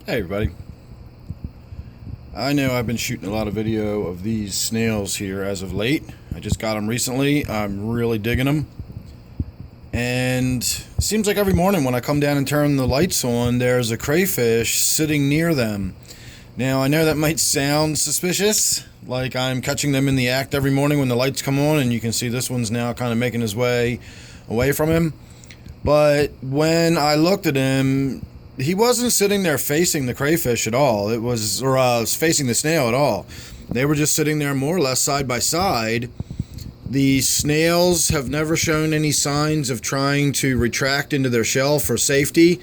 Hey everybody. I know I've been shooting a lot of video of these snails here as of late. I just got them recently. I'm really digging them. And it seems like every morning when I come down and turn the lights on, there's a crayfish sitting near them. Now I know that might sound suspicious, like I'm catching them in the act every morning when the lights come on, and you can see this one's now kind of making his way away from him. But when I looked at him, he wasn't sitting there facing the crayfish at all. It was, facing the snail at all. They were just sitting there more or less side by side. The snails have never shown any signs of trying to retract into their shell for safety,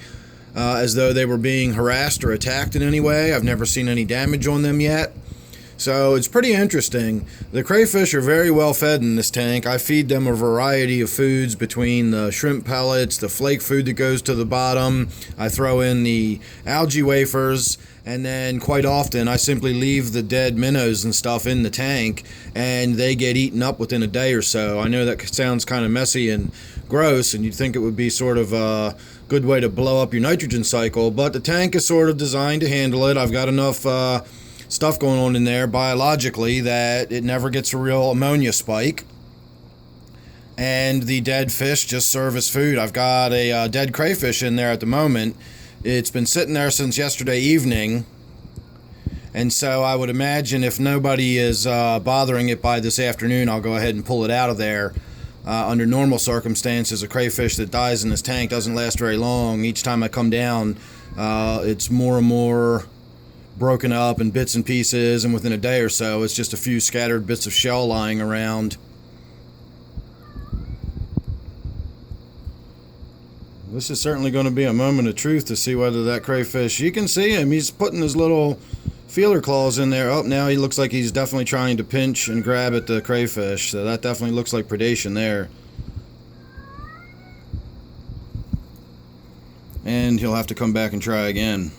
as though they were being harassed or attacked in any way. I've never seen any damage on them yet. So it's pretty interesting. The crayfish are very well fed in this tank. I feed them a variety of foods between the shrimp pellets, the flake food that goes to the bottom. I throw in the algae wafers, and then quite often I simply leave the dead minnows and stuff in the tank, and they get eaten up within a day or so. I know that sounds kind of messy and gross, and you'd think it would be sort of a good way to blow up your nitrogen cycle, but the tank is sort of designed to handle it. I've got enough stuff going on in there biologically that it never gets a real ammonia spike, and the dead fish just serve as food. I've got a dead crayfish in there at the moment. It's been sitting there since yesterday evening, and so I would imagine if nobody is bothering it by this afternoon, I'll go ahead and pull it out of there. Under normal circumstances, a crayfish that dies in this tank doesn't last very long. Each time I come down, it's more and more broken up in bits and pieces, and within a day or so it's just a few scattered bits of shell lying around. This is certainly going to be a moment of truth to see whether that crayfish, you can see him, he's putting his little feeler claws in there. Oh, now he looks like he's definitely trying to pinch and grab at the crayfish, so that definitely looks like predation there. And he'll have to come back and try again.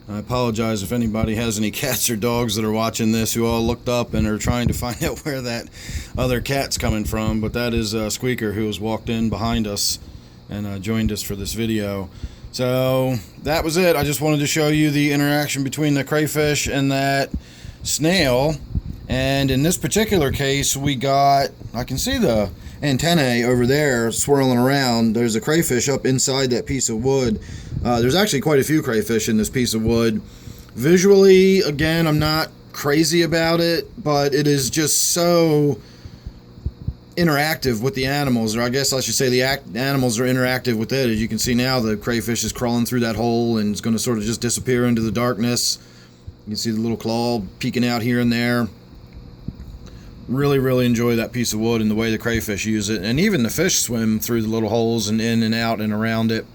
I apologize if anybody has any cats or dogs that are watching this who all looked up and are trying to find out where that other cat's coming from, but that is Squeaker, who has walked in behind us and joined us for this video. So that was it. I just wanted to show you the interaction between the crayfish and that snail. And in this particular case, we got, I can see the antennae over there swirling around. There's a crayfish up inside that piece of wood. There's actually quite a few crayfish in this piece of wood. Visually, again, I'm not crazy about it, but it is just so interactive with the animals, or I guess I should say the animals are interactive with it. As you can see now, the crayfish is crawling through that hole and it's going to sort of just disappear into the darkness. You can see the little claw peeking out here and there. Really enjoy that piece of wood and the way the crayfish use it, and even the fish swim through the little holes and in and out and around it.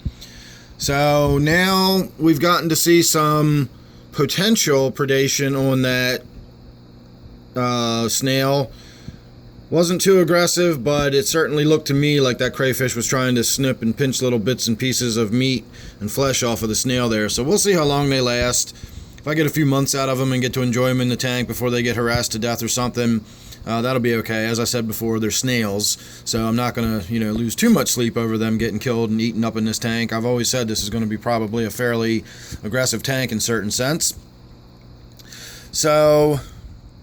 So now we've gotten to see some potential predation on that snail. Wasn't too aggressive, but it certainly looked to me like that crayfish was trying to snip and pinch little bits and pieces of meat and flesh off of the snail there. So we'll see how long they last. If I get a few months out of them and get to enjoy them in the tank before they get harassed to death or something, that'll be okay. As I said before, they're snails, so I'm not going to, lose too much sleep over them getting killed and eaten up in this tank. I've always said this is going to be probably a fairly aggressive tank in certain sense. So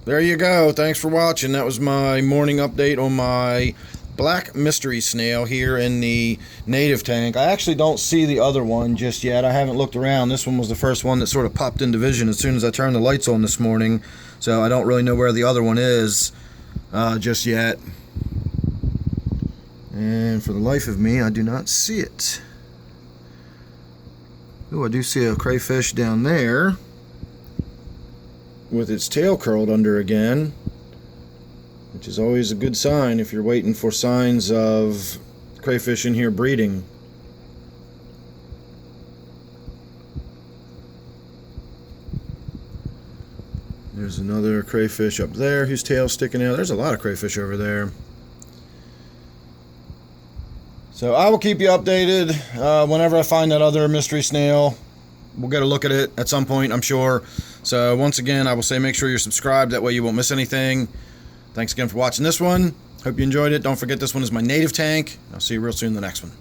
there you go. Thanks for watching. That was my morning update on my black mystery snail here in the native tank. I actually don't see the other one just yet. I haven't looked around. This one was the first one that sort of popped into vision as soon as I turned the lights on this morning, so I don't really know where the other one is just yet. And for the life of me, I do not see it. Oh, I do see a crayfish down there with its tail curled under again, which is always a good sign if you're waiting for signs of crayfish in here breeding. There's another crayfish up there whose tail's sticking out. There's a lot of crayfish over there. So I will keep you updated whenever I find that other mystery snail. We'll get a look at it at some point, I'm sure. So once again, I will say make sure you're subscribed. That way you won't miss anything. Thanks again for watching this one. Hope you enjoyed it. Don't forget, this one is my native tank. I'll see you real soon in the next one.